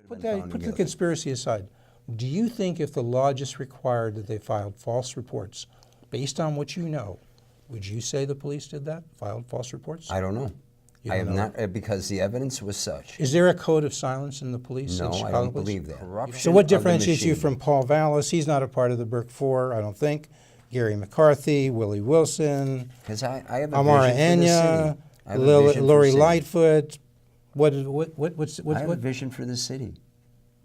Put the conspiracy aside. Do you think if the law just required that they filed false reports, based on what you know, would you say the police did that, filed false reports? I don't know. I have not, because the evidence was such. Is there a code of silence in the police? No, in Chicago I don't police? believe that. Corruption So what differentiates you from Paul Vallis? He's not a part of the Burke Four, I don't think. Gary McCarthy, Willie Wilson, because I have a Amara vision for the city. Lori Lightfoot. What's I have a vision for the city.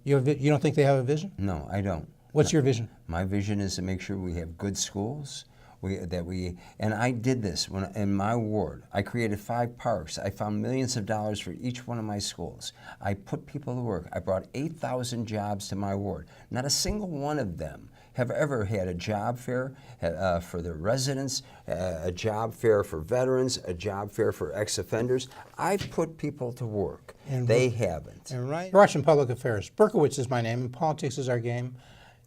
You don't think they have a vision? No, I don't. What's your vision? My vision is to make sure we have good schools. And I did this in my ward. I created 5 parks. I found millions of dollars for each one of my schools. I put people to work. I brought 8,000 jobs to my ward. Not a single one of them have ever had a job fair for their residents, a job fair for veterans, a job fair for ex-offenders. I've put people to work. And they haven't. And right. You're watching Public Affairs. Berkowitz is my name, and politics is our game.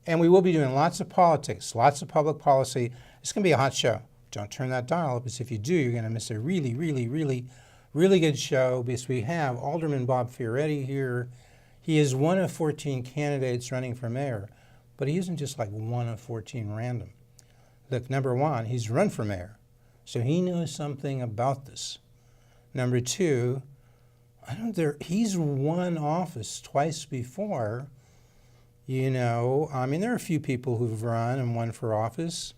And we will be doing lots of politics, lots of public policy. It's going to be a hot show. Don't turn that dial up, because if you do, you're going to miss a really, really, really, really good show, because we have Alderman Bob Fioretti here. He is one of 14 candidates running for mayor, but he isn't just like one of 14 random. Look, number one, he's run for mayor, so he knows something about this. Number two, he's won office twice before. You know, I mean, there are a few people who've run and won for office.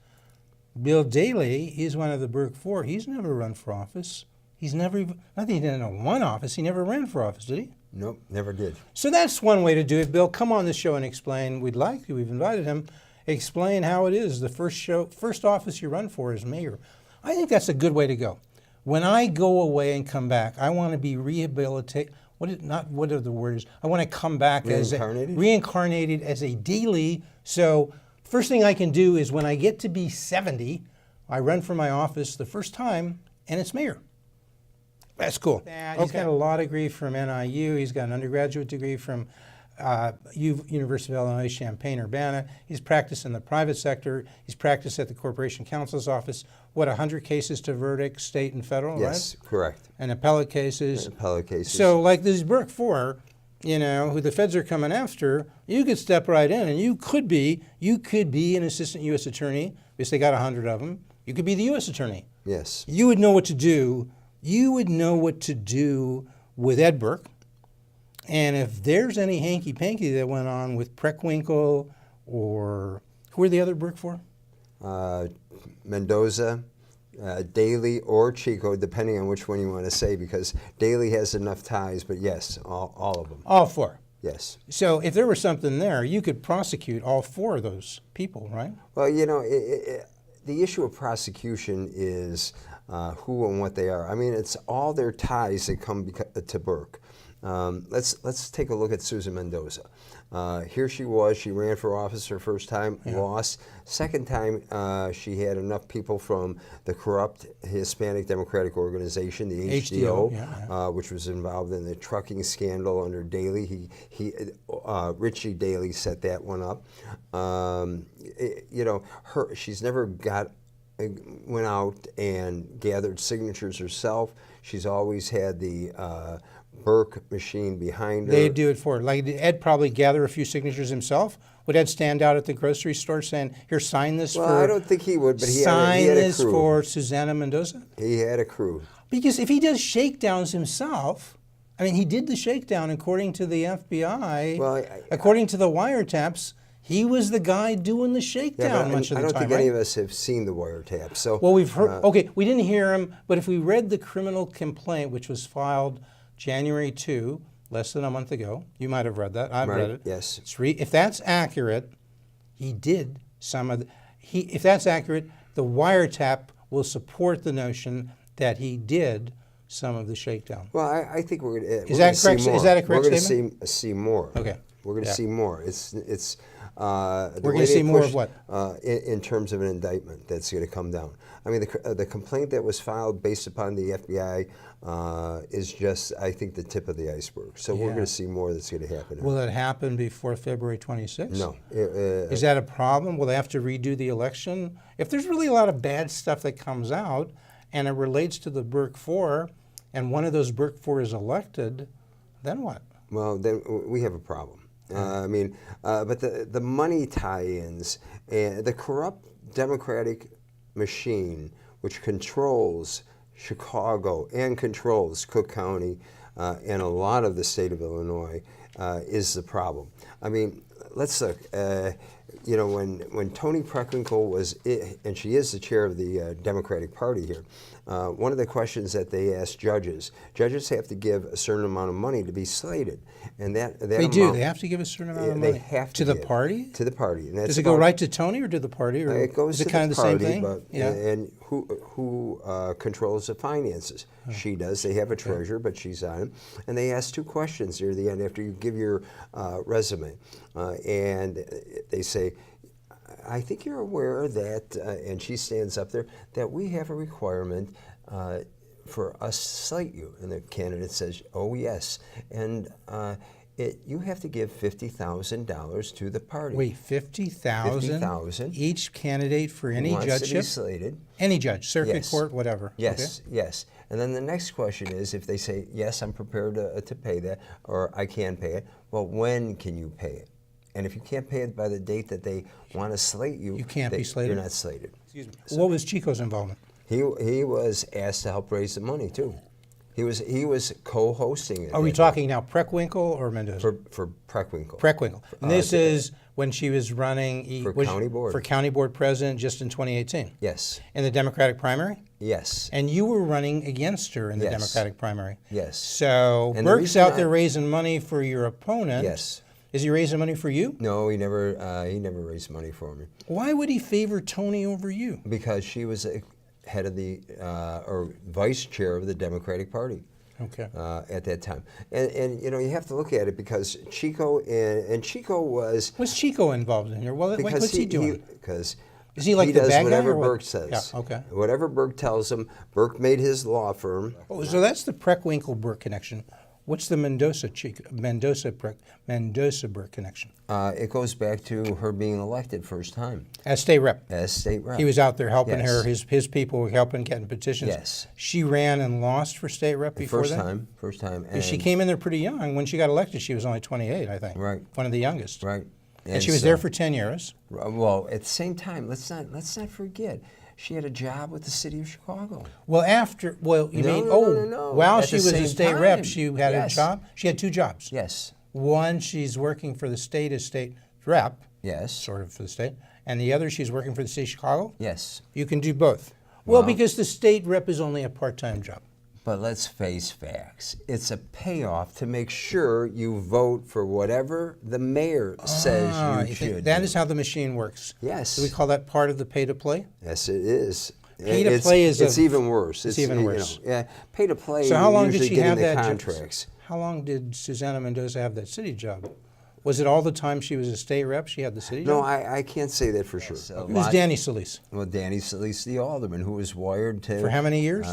Bill Daley, he's one of the Burke Four. He's never run for office. He's never even, not that he didn't won office, he never ran for office, did he? Nope, never did. So that's one way to do it. Bill, come on the show and explain. We've invited him. Explain how it is. The first office you run for is mayor. I think that's a good way to go. When I go away and come back, I want to be rehabilitated. What are the words? I want to come back reincarnated as a Daley. So first thing I can do is when I get to be 70, I run for my office the first time, and it's mayor. That's cool. He's got a law degree from NIU. He's got an undergraduate degree from University of Illinois, Champaign-Urbana. He's practiced in the private sector. He's practiced at the Corporation Counsel's Office. 100 cases to verdict, state and federal, right? Yes, correct. And appellate cases. And appellate cases. So like these Burke Four, you know, who the feds are coming after, you could step right in, and you could be an assistant U.S. attorney, because they got 100 of them. You could be the U.S. attorney. Yes. You would know what to do. You would know what to do with Ed Burke. And if there's any hanky-panky that went on with Preckwinkle, or who are the other Burke Four? Mendoza, Daley, or Chico, depending on which one you want to say, because Daley has enough ties, but yes, all of them. All 4? Yes. So if there was something there, you could prosecute all 4 of those people, right? Well, you know, the issue of prosecution is who and what they are. I mean, it's all their ties that come to Burke. Let's take a look at Susan Mendoza. Here she was. She ran for office her first time, lost. Second time, she had enough people from the corrupt Hispanic Democratic Organization, the HDO, which was involved in the trucking scandal under Daley. Richie Daley set that one up. You know, she's never went out and gathered signatures herself. She's always had the Burke machine behind her. They do it for her. Like, did Ed probably gather a few signatures himself? Would Ed stand out at the grocery store saying, "Here, sign this well, for"? I don't think he would, but he had a crew. Sign this for Susanna Mendoza. He had a crew. Because if he does shakedowns himself, I mean, he did the shakedown according to the FBI. Well, according to the wiretaps, he was the guy doing the shakedown much of the time. I don't think any of us have seen the wiretaps. So, well, we've heard. Okay, we didn't hear him, but if we read the criminal complaint, which was filed January 2, less than a month ago, you might have read that. I've read it. Yes. If that's accurate, he did some of the. If that's accurate, the wiretap will support the notion that he did some of the shakedown. Well, I think we're going to. Is that correct? Is that a correct statement? We're going to see more. Okay. We're going to see more. It's we're going to see more of what? In terms of an indictment that's going to come down. I mean, the complaint that was filed based upon the FBI is just, I think, the tip of the iceberg. So we're going to see more that's going to happen. Will it happen before February 26th? No. Is that a problem? Will they have to redo the election? If there's really a lot of bad stuff that comes out and it relates to the Burke Four, and one of those Burke Four is elected, then what? well, then we have a problem. But the money tie-ins, the corrupt Democratic machine, which controls Chicago and controls Cook County and a lot of the state of Illinois, is the problem. I mean, let's look. When Toni Preckwinkle was, and she is the chair of the Democratic Party here, one of the questions that they asked judges have to give a certain amount of money to be slated. And that they do. They have to give a certain amount of money. They have to the party? To the party. And that's Does it go right to Tony or to the party? Or it goes is it to kind the of the party, same thing? But, and who controls the finances? She does. They have a treasurer, but she's on it. And they ask two questions near the end after you give your resume. And they say, I think you're aware that, and she stands up there, that we have a requirement for us to slate you. And the candidate says, oh, yes. And you have to give $50,000 to the party. Wait, 50,000? $50,000. Each candidate for any judgeship? To be slated. Any judge, circuit court, whatever. Yes, okay. yes. And then the next question is, if they say, yes, I'm prepared to pay that, or I can pay it, well, when can you pay it? And if you can't pay it by the date that they want to slate you, you can't be slated? You're not slated. Excuse me. So what was Chico's involvement? He was asked to help raise the money, too. He was co-hosting it. Are we talking now Preckwinkle or Mendoza? For Preckwinkle. Preckwinkle. And this is when she was running for county board. For county board president just in 2018. Yes. In the Democratic primary? Yes. And you were running against her in the Democratic primary. Yes. So Burke's out there raising money for your opponent. Yes. Is he raising money for you? No, he never raised money for me. Why would he favor Toni over you? Because she was head of the or vice chair of the Democratic Party. Okay. At that time, and you have to look at it because Chico and Chico was Chico involved in here? Well, what's he doing? Because is he like he the does bad whatever guy Burke says. Yeah. Okay. Whatever Burke tells him. Burke made his law firm. Oh, so that's the Preckwinkle Burke connection. What's the Mendoza Burke connection? It goes back to her being elected first time. As state rep. As state rep. He was out there helping her. His people were helping getting petitions. Yes. She ran and lost for state rep before that? First time. And she came in there pretty young. When she got elected, she was only 28, I think. Right. One of the youngest. Right. And she was there for 10 years. Well, at the same time, let's not forget, she had a job with the city of Chicago. Well, while she was a state rep, she had a job? She had two jobs. Yes. One, she's working for the state as state rep. Yes. Sort of for the state. And the other, she's working for the city of Chicago? Yes. You can do both. Well, because the state rep is only a part-time job. But let's face facts. It's a payoff to make sure you vote for whatever the mayor says you should. That is how the machine works. Yes. Do we call that part of the pay-to-play? Yes, it is. Pay-to-play it's even worse. It's even worse. Pay-to-play. So how long did she have that contracts? How long did Susanna Mendoza have that city job? Was it all the time she was a state rep? She had the city job? No, I can't say that for sure. It was Danny Solis. Well, Danny Solis, the alderman, who was wired to. For how many years?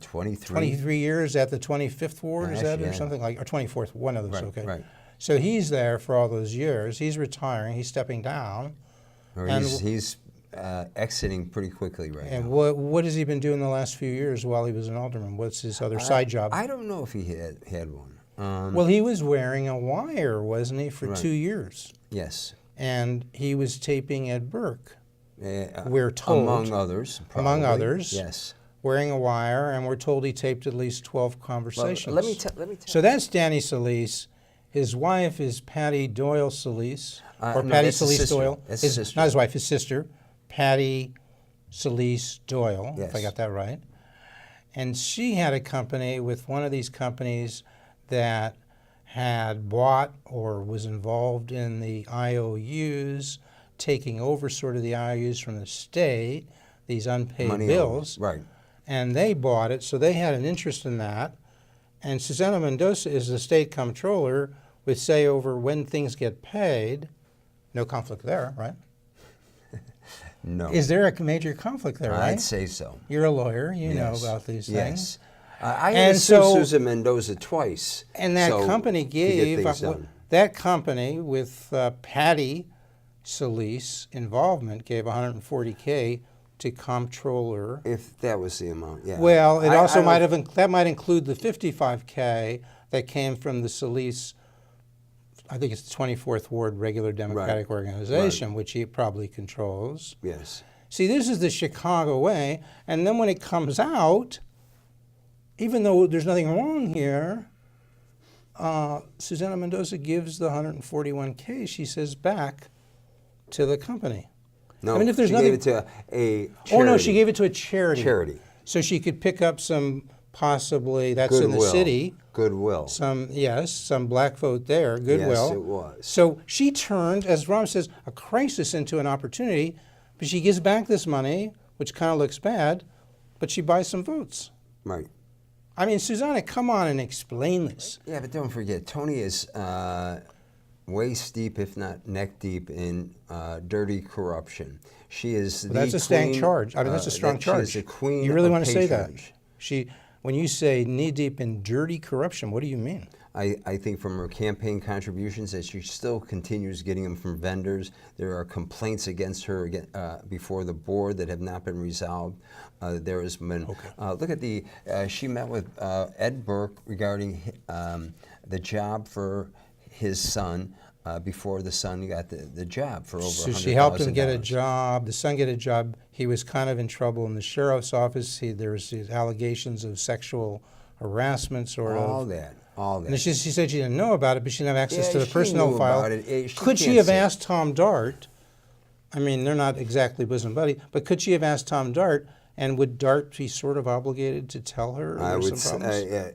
23. 23 years at the 25th ward, is that, or something like, or 24th, one of those, okay. Right. So he's there for all those years. He's retiring. He's stepping down. Or he's exiting pretty quickly right now. And what has he been doing the last few years while he was an alderman? What's his other side job? I don't know if he had one. Well, he was wearing a wire, wasn't he, for 2 years? Yes. And he was taping at Burke, we're told. Among others. Probably. Among others. Yes. Wearing a wire, and we're told he taped at least 12 conversations. Well, let me tell. So that's Danny Solis. His wife is Patty Doyle Solis, or Patty Solis Doyle. That's his sister. Not his wife, his sister, Patty Solis Doyle, yes. if I got that right. And she had a company with one of these companies that had bought or was involved in the IOUs, taking over sort of the IOUs from the state, these unpaid bills. Right. And they bought it, so they had an interest in that. And Susanna Mendoza is the state comptroller with say over when things get paid. No conflict there, right? No. Is there a major conflict there, right? I'd say so. You're a lawyer. You know about these things. Yes. I had to sue Susan Mendoza twice. And that company gave, that company with Patty Solis involvement gave $140K to comptroller. If that was the amount, yeah. Well, it also might include the $55K that came from the Solis, I think it's the 24th Ward Regular Democratic Organization, which he probably controls. Yes. See, this is the Chicago way, and then when it comes out, even though there's nothing wrong here, Susanna Mendoza gives the 141K, she says, back to the company. No, I mean, if there's she nothing, gave it to a charity. Oh, no, she gave it to a charity. Charity. So she could pick up some, possibly, that's in the city. Goodwill. Some black vote there, Goodwill. Yes, it was. So she turned, as Ron says, a crisis into an opportunity, but she gives back this money, which kind of looks bad, but she buys some votes. Right. I mean, Susanna, come on and explain this. Yeah, but don't forget, Tony is waist deep, if not neck deep, in dirty corruption. She is the That's a strong charge. I mean, that's a strong charge. She is the queen You really of want to say that? patronage. When you say knee deep in dirty corruption, what do you mean? I think from her campaign contributions that she still continues getting them from vendors. There are complaints against her before the board that have not been resolved. There has been, look at she met with Ed Burke regarding the job for his son before the son got the job for over $100,000. So she helped him get a job, the son get a job. He was kind of in trouble in the sheriff's office. There was these allegations of sexual harassment, sort of. All that. And she said she didn't know about it, but she didn't have access to the personnel file. She could she have asked Tom Dart? I mean, they're not exactly bosom buddy, but could she have asked Tom Dart, and would Dart be sort of obligated to tell her? I would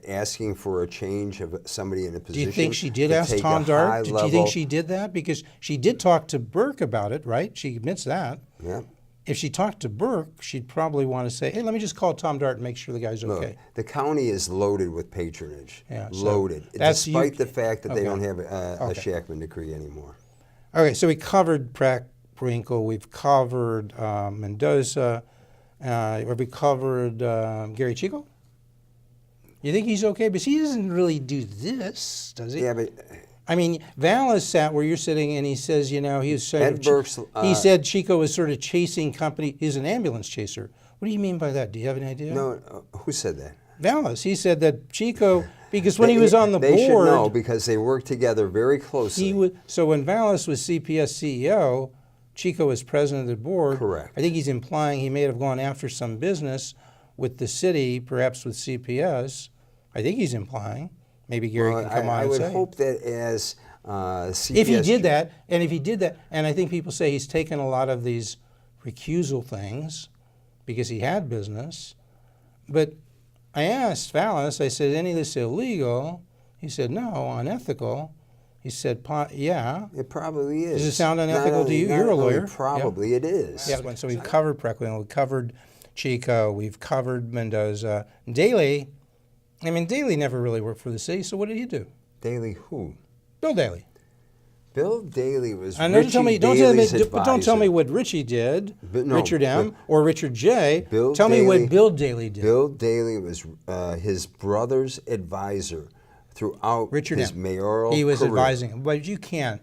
asking for a change of somebody in a position. Do you think she did ask Tom Dart? Do you think she did that? Because she did talk to Burke about it, right? She admits that. Yeah. If she talked to Burke, she'd probably want to say, hey, let me just call Tom Dart and make sure the guy's okay. Look, the county is loaded with patronage. Yeah, loaded. Despite the fact that they don't have a Shackman decree anymore. Okay, so we covered Preckwinkle, we've covered Mendoza, we covered Gary Chico? You think he's okay? Because he doesn't really do this, does he? Yeah, but... I mean, Val is sat where you're sitting, and he says, you know, he was sort Ed Burke's, he said Chico was sort of chasing company. He's an ambulance chaser. What do you mean by that? Do you have any idea? No, who said that? Vallis. He said that Chico, because when he was on the board, they should know because they worked together very closely. So when Vallis was CPS CEO, Chico was president of the board. Correct. I think he's implying he may have gone after some business with the city, perhaps with CPS. I think he's implying. Maybe Gary can come on and say. I would hope that as CPS... If he did that, and I think people say he's taken a lot of these recusal things because he had business, but I asked Vallis, I said, any of this illegal? He said, no, unethical. He said, yeah. It probably is. Does it sound unethical to you? You're a lawyer. Probably it is. Yeah, so we've covered Preckwinkle, we've covered Chico, we've covered Mendoza. Daley... I mean, Daley never really worked for the city, so what did he do? Daley who? Bill Daley. Bill Daley was Don't tell me what Richie did, Richard M. or Richard J. Tell me what Bill Daley did. Bill Daley was his brother's advisor throughout his mayoral He was career. advising, but you can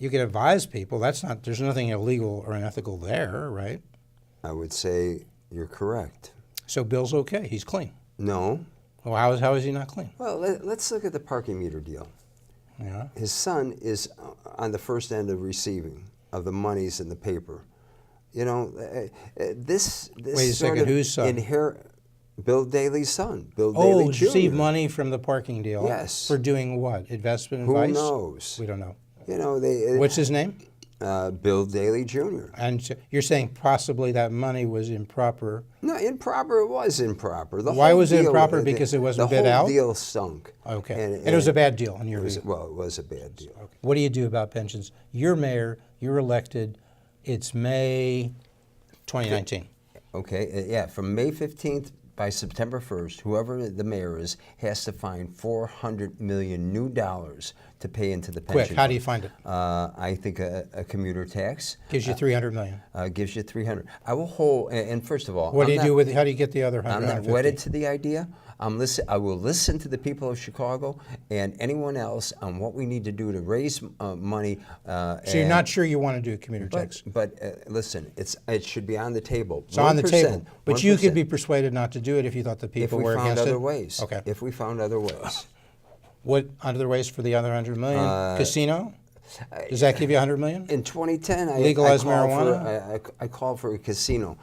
advise people. There's nothing illegal or unethical there, right? I would say you're correct. So Bill's okay. He's clean. No. Well, how is he not clean? Well, let's look at the parking meter deal. Yeah. His son is on the first end of receiving of the monies in the paper. You know, this Wait a second, whose son? Bill Daley's son, Bill Daley Jr. Received money from the parking deal. Yes. For doing what? Investment advice? Who knows? We don't know. You know, What's his name? Bill Daley Jr. And so you're saying possibly that money was improper. No, improper. It was improper. Why was it improper? Because it wasn't bid out? The whole deal stunk. Okay. And it was a bad deal in your view? Well, it was a bad deal. Okay. What do you do about pensions? You're mayor. You're elected. It's May 2019. Okay. Yeah. From May 15th by September 1st, whoever the mayor is has to find $400 million new dollars to pay into the pension. Quick, how do you find it? I think a commuter tax gives you $300 million. Gives you $300. I will hold. And first of all, what do you do with? How do you get the other $100? I'm not wedded to the idea. I will listen to the people of Chicago and anyone else on what we need to do to raise money. So you're not sure you want to do a commuter tax? But listen, it should be on the table. It's on the table. But 1%. You could be persuaded not to do it if you thought the people were against it? If we found other ways. Okay. If we found other ways. What other ways for the other 100 million? Casino? Does that give you 100 million? In 2010, Legalize marijuana? I called for a casino.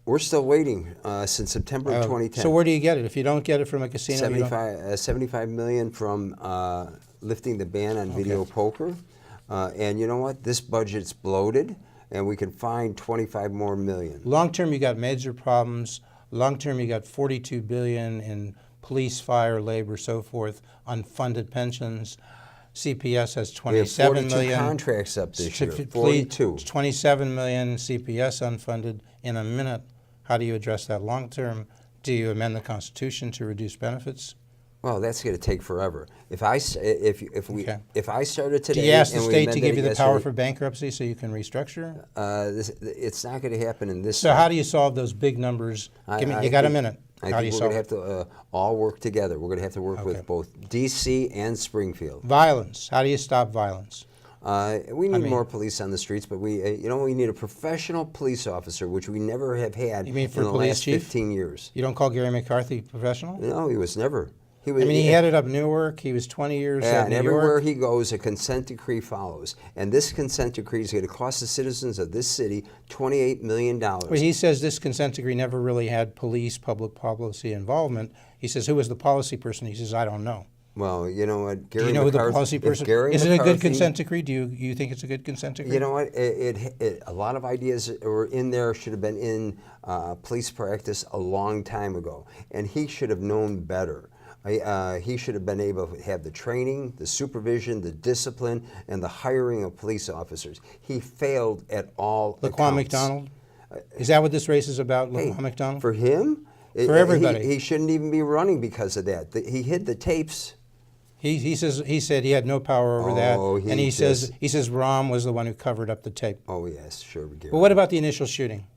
We're still waiting since September of 2010. So where do you get it? If you don't get it from a casino, 75 million from lifting the ban on video poker. And you know what? This budget's bloated, and we can find 25 more million. Long term, you got major problems. Long term, you got 42 billion in police, fire, labor, so forth, unfunded pensions. CPS has 27 million. 42 contracts up this year. 42. 27 million CPS unfunded in a minute. How do you address that long term? Do you amend the Constitution to reduce benefits? Well, that's going to take forever. If I started today, do you ask the and we state to give you amended the power yesterday, for bankruptcy so you can restructure? It's not going to happen in this. So how do you solve those big numbers? You got a minute. I think we're going to have to all work together. We're going to have to work with both D.C. and Springfield. Violence. How do you stop violence? We need more police on the streets, but we need a professional police officer, which we never have had in the last chief? 15 years. You don't call Gary McCarthy professional? No, he was never. He headed up Newark. He was 20 years at New York. And everywhere he goes, a consent decree follows. And this consent decree is going to cost the citizens of this city $28 million. Well, he says this consent decree never really had police, public policy involvement. He says, who was the policy person? He says, I don't know. Well, you know what, Gary Do you know McCarthy, who the policy person is? Is it a good consent decree? Do you think it's a good consent decree? You know what? A lot of ideas that were in there should have been in police practice a long time ago. And he should have known better. He should have been able to have the training, the supervision, the discipline, and the hiring of police officers. He failed at all accounts. Laquan McDonald? Is that what this race is about, Laquan McDonald? For him? For everybody. He shouldn't even be running because of that. He hid the tapes. He said he had no power over that, and he says Rahm was the one who covered up the tape. Oh yes, sure. Gary. But what about the initial shooting,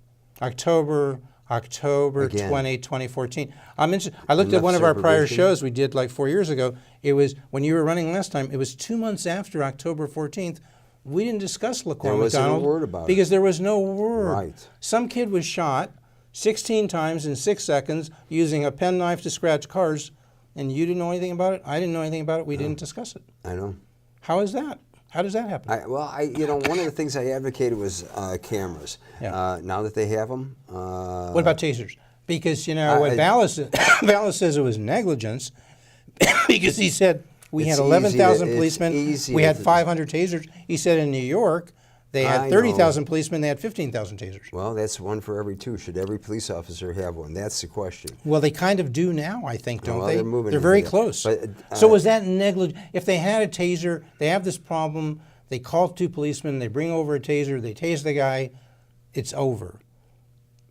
October Again. 2014? I looked at one of our prior shows we did like 4 years ago. It was when you were running last time. It was 2 months after October 14th. We didn't discuss Laquan There wasn't McDonald a word about because it. there was no word. Right. Some kid was shot 16 times in 6 seconds using a penknife to scratch cars. And you didn't know anything about it? I didn't know anything about it. We didn't discuss it. I know. How is that? How does that happen? One of the things I advocated was cameras. Yeah. Now that they have them. What about tasers? Because, what Vallis says it was negligence because he said we had 11,000 policemen. We had 500 tasers. He said in New York, they had 30,000 policemen, they had 15,000 tasers. Well, that's one for every two. Should every police officer have one? That's the question. Well, they kind of do now, I think, don't they? They're moving. They're very close. But, so was that negligent? If they had a taser, they have this problem, they call 2 policemen, they bring over a taser, they tase the guy, it's over.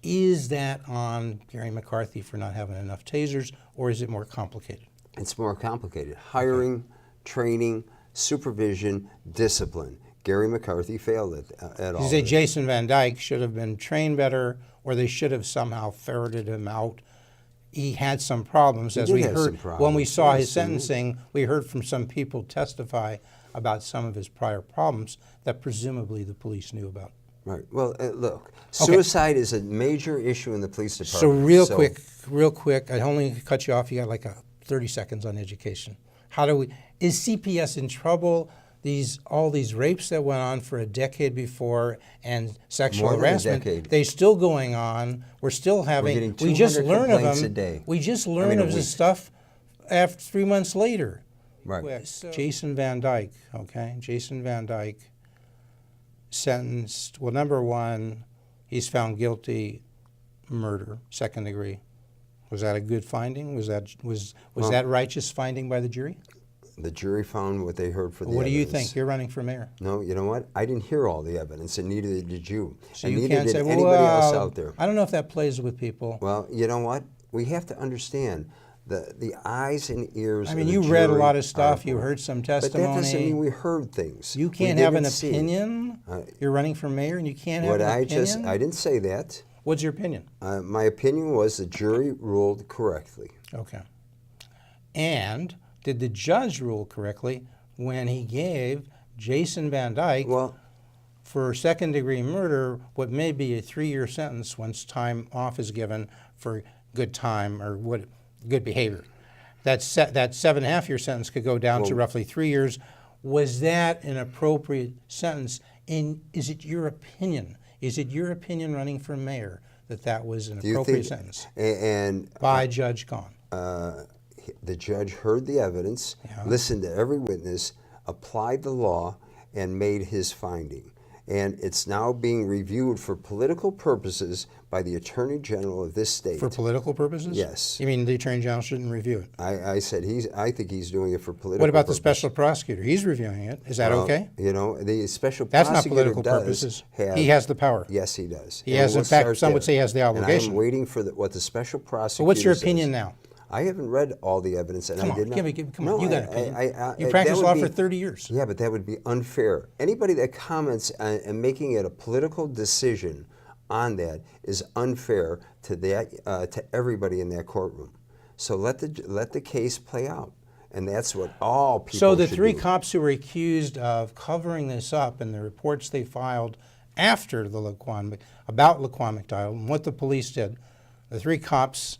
Is that on Gary McCarthy for not having enough tasers, or is it more complicated? It's more complicated. Hiring, training, supervision, discipline. Gary McCarthy failed at all. You say Jason Van Dyke should have been trained better, or they should have somehow ferreted him out. He had some problems, as we heard when we saw his sentencing. We heard from some people testify about some of his prior problems that presumably the police knew about. Right. Well, look, suicide is a major issue in the police department. So real quick, I only cut you off. You got like 30 seconds on education. Is CPS in trouble? All these rapes that went on for a decade before and sexual harassment, they're still going on. We're still having. We just learn of them. We just learn of this stuff after 3 months later. Right. So, Jason Van Dyke. Okay, Jason Van Dyke sentenced. Well, number one, he's found guilty, murder, 2nd degree. Was that a good finding? Was that righteous finding by the jury? The jury found what they heard for the evidence. What do you think? You're running for mayor. No, you know what? I didn't hear all the evidence, and neither did you. So and you neither can't did say, anybody else out there. I don't know if that plays with people. Well, you know what? We have to understand the eyes and ears. I mean, you read a lot of stuff. You heard some testimony. But that doesn't mean we heard things. You can't have an opinion. You're running for mayor, and you can't have an opinion. I didn't say that. What's your opinion? My opinion was the jury ruled correctly. Okay. And did the judge rule correctly when he gave Jason Van Dyke for 2nd degree murder what may be a 3-year sentence once time off is given for good time or good behavior? that 7.5-year sentence could go down to roughly 3 years. Was that an appropriate sentence? And is it your opinion? Is it your opinion running for mayor that was an appropriate sentence? And by Judge Gahn. The judge heard the evidence, listened to every witness, applied the law, and made his finding. And it's now being reviewed for political purposes by the Attorney General of this state. For political purposes? Yes. You mean the Attorney General shouldn't review it? I said I think he's doing it for political What about purposes. the special prosecutor? He's reviewing it. Is that okay? You know, the special That's not prosecutor political does purposes. have, He has the power. Yes, he does. He And has, we'll in fact, start some would there. say he has the And obligation. I'm waiting for what the special prosecutor So what's your says. opinion now? I haven't read all the evidence, and Come I did on, not. come on. You got an opinion. You that practiced would law be- for 30 years. Yeah, but that would be unfair. Anybody that comments and making it a political decision on that is unfair to everybody in that courtroom. So let the case play out, and that's what all people. So the should 3 do. cops who were accused of covering this up in the reports they filed after the about Laquan McDonald and what the police did, the 3 cops,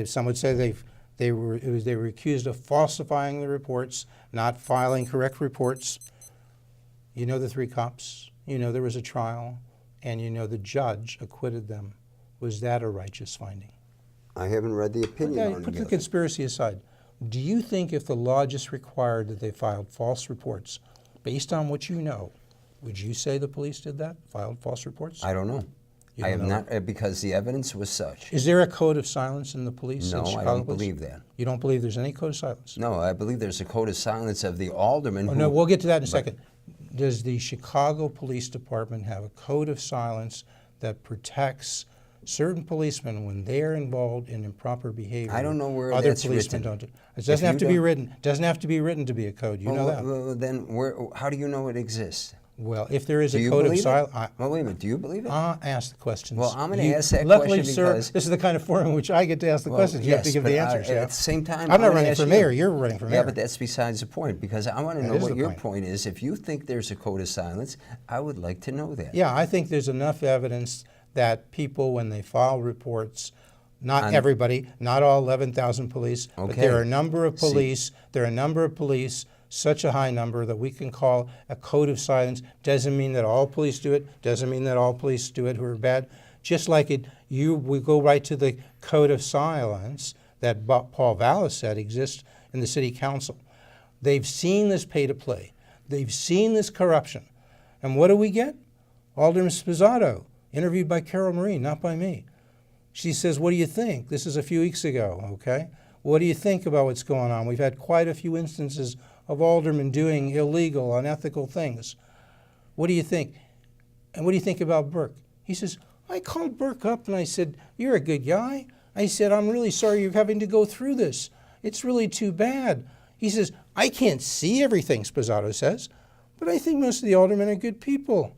some would say they were accused of falsifying the reports, not filing correct reports. You know the 3 cops. You know there was a trial, and you know the judge acquitted them. Was that a righteous finding? I haven't read the opinion on Put the it. conspiracy aside. Do you think if the law just required that they filed false reports, based on what you know, would you say the police did that, filed false reports? I don't know. You I don't have know? not, because the evidence was such. Is there a code of silence in the police? No, in I Chicago don't police? believe that. You don't believe there's any code of silence? No, I believe there's a code of silence of the alderman. Oh, no, we'll get to that in a second. Does the Chicago Police Department have a code of silence that protects certain policemen when they are involved in improper behavior? I don't know where other that's policemen written. don't. It doesn't If have you to be don't- written. Doesn't have to be written to be a code. You know that. Well, then how do you know it exists? Well, if there is Do a you code of believe it? silence, Well, wait a minute. Do you believe it? I'll ask the questions. Well, I'm going to ask that luckily, question sir, because this is the kind of forum in which I get to ask the questions. You have to yes, give but the answers. at the same time, I'm not gonna running ask for you. mayor. You're running for mayor. Yeah, but that's besides the point, because I want to know is what the your point. point is. If you think there's a code of silence, I would like to know that. Yeah, I think there's enough evidence that people, when they file reports, not everybody, not all 11,000 police, but there are a number of police. There are a number of police, such a high number that we can call a code of silence. Doesn't mean that all police do it. Doesn't mean that all police do it who are bad. Just like we go right to the code of silence that Paul Vallis said exists in the city council. They've seen this pay to play. They've seen this corruption. And what do we get? Alderman Sposato, interviewed by Carol Marine, not by me. She says, what do you think? This is a few weeks ago, okay? What do you think about what's going on? We've had quite a few instances of aldermen doing illegal, unethical things. What do you think? And what do you think about Burke? He says, I called Burke up and I said, you're a good guy. I said, I'm really sorry you're having to go through this. It's really too bad. He says, I can't see everything, Sposato says, but I think most of the aldermen are good people.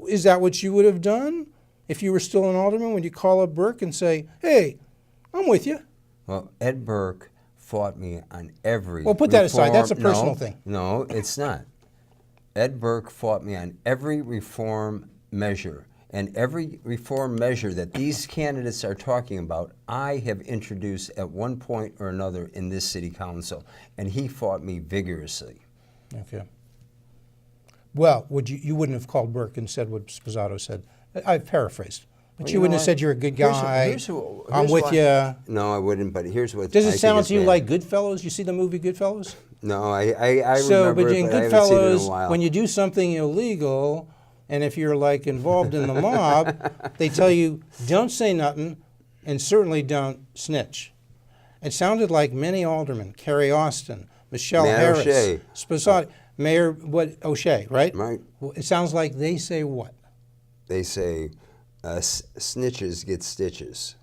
Is that what you would have done if you were still an alderman? Would you call up Burke and say, hey, I'm with you? Well, Ed Burke fought me on every Well, put that aside. That's a personal thing. No, it's not. Ed Burke fought me on every reform measure. And every reform measure that these candidates are talking about, I have introduced at one point or another in this city council. And he fought me vigorously. Okay. Well, you wouldn't have called Burke and said what Sposato said. I've paraphrased. But you wouldn't have said you're a good guy. I'm with you. No, I wouldn't, but here's what Does I it think sound is to you bad. like Goodfellas? You see the movie Goodfellas? No, I So, remember but it, in but I haven't seen it in a Goodfellas, while. when you do something illegal, and if you're like involved in the mob, they tell you don't say nothing, and certainly don't snitch. It sounded like many aldermen, Kerry Austin, Michelle Mayor Harris, O'Shea. Sposato, Mayor O'Shea, right? Right. Well, it sounds like they say what? They say snitches get stitches.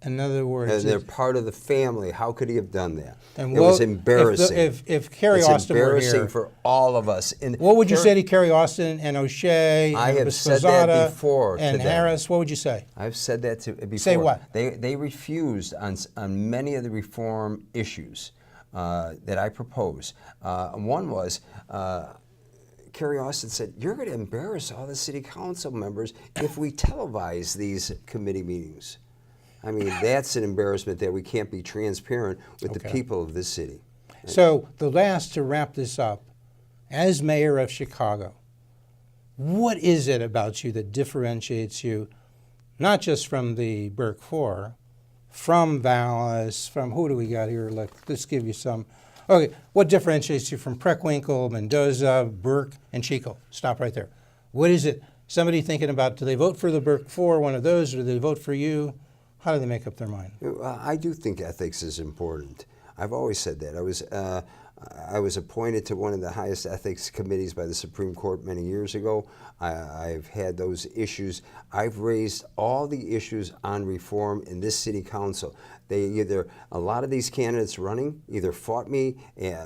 In other words, And they're part of the family. How could he have done that? and It was embarrassing. If Kerry it's Austin were embarrassing here, for all of us. And what would you say to Kerry Austin and O'Shea I and have said that Sposato before to and them. Harris? What would you say? I've said that before. Say what? They refused on many of the reform issues that I proposed. One was Kerry Austin said, you're going to embarrass all the city council members if we televise these committee meetings. I mean, that's an embarrassment that we can't be transparent with the Okay. people of this city. So the last, to wrap this up, as mayor of Chicago, what is it about you that differentiates you, not just from the Burke Four, from Vallis, from who do we got here? Let's give you some. Okay, what differentiates you from Preckwinkle, Mendoza, Burke, and Chico? Stop right there. What is it? Somebody thinking about, do they vote for the Burke Four, one of those, or do they vote for you? How do they make up their mind? I do think ethics is important. I've always said that. I was appointed to one of the highest ethics committees by the Supreme Court many years ago. I've had those issues. I've raised all the issues on reform in this city council. A lot of these candidates running either fought me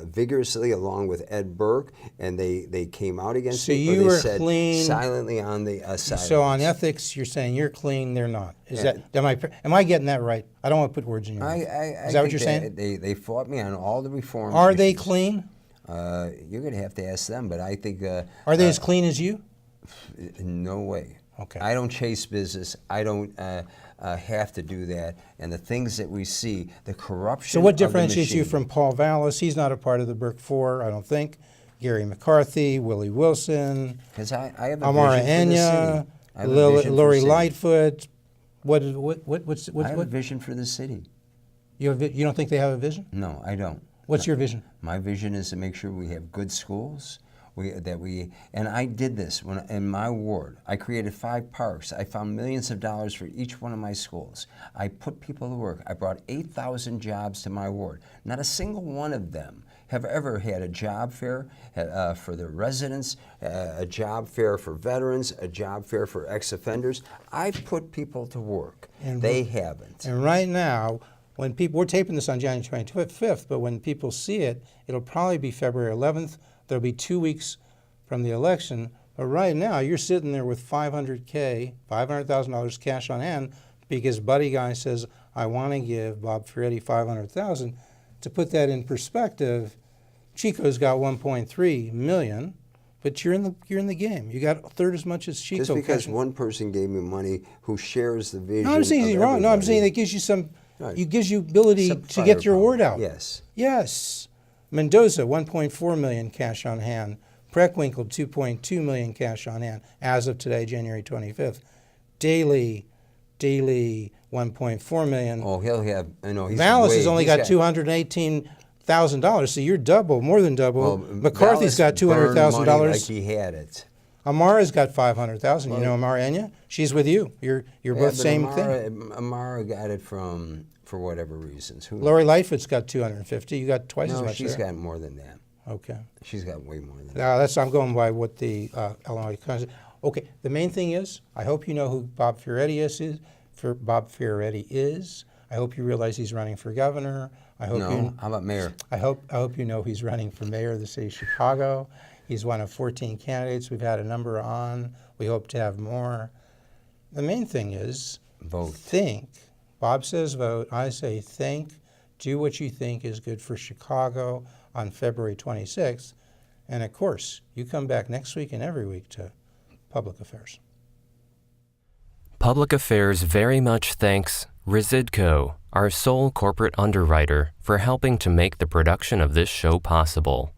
vigorously along with Ed Burke, and they came out against So me, you or were they said clean. silently on the side. So on ethics, you're saying you're clean, they're not. Is that, am I getting that right? I don't want to put words in your mouth. Is that what you're saying? They fought me on all the reforms. Are they issues. clean? You're going to have to ask them, but I think... Are they as clean as you? No way. Okay. I don't chase business. I don't have to do that. And the things that we see, the corruption. So what of the differentiates you machine- from Paul Vallis? He's not a part of the Burke Four, I don't think. Gary McCarthy, Willie Wilson, Because I have a Amara vision for the Enya, city. I have a vision for Lori the city. Lightfoot. I have a vision for the city. You don't think they have a vision? No, I don't. What's your vision? My vision is to make sure we have good schools. And I did this in my ward. I created 5 parks. I found millions of dollars for each one of my schools. I put people to work. I brought 8,000 jobs to my ward. Not a single one of them have ever had a job fair for their residents, a job fair for veterans, a job fair for ex-offenders. I've put people to work. And they haven't. And right now, when people, we're taping this on January 25th, but when people see it, it'll probably be February 11th. There'll be 2 weeks from the election. But right now, you're sitting there with $500,000 cash on hand because Buddy Guy says, I want to give Bob Fioretti $500,000. To put that in perspective, Chico's got $1.3 million, but you're in the game. You got a third as much as Chico. Just because one person gave me money who shares the vision. No, I'm saying of he's wrong. No, I'm saying everybody. it gives you some. Right. It gives you ability Some to get your firepower. word out. Yes. Yes. Mendoza, $1.4 million cash on hand. Preckwinkle, $2.2 million cash on hand as of today, January 25th. Daley, $1.4 million. Oh, he'll have. I know. Vallis has only got $218,000, so you're double, more than double. Well, McCarthy's got Vallis burned money $200,000. like he had it. Amara's got $500,000. You know Amara Enya? She's with you. You're both but same thing. Amara got it for whatever reasons. Who Lori Lightfoot's got $250,000. You got twice as No, much. she's there. got more than that. Okay. She's got way more than that. Now I'm going by what the Illinois Constitution. Okay. The main thing is, I hope you know who Bob Fioretti is. I hope you realize he's running for governor. I hope How about mayor? I hope you know he's running for mayor of the city of Chicago. He's one of 14 candidates. We've had a number on. We hope to have more. The main thing is Vote. Think. Bob says vote. I say think. Do what you think is good for Chicago on February 26th. And of course, you come back next week and every week to Public Affairs. Public Affairs very much thanks Residco, our sole corporate underwriter, for helping to make the production of this show possible.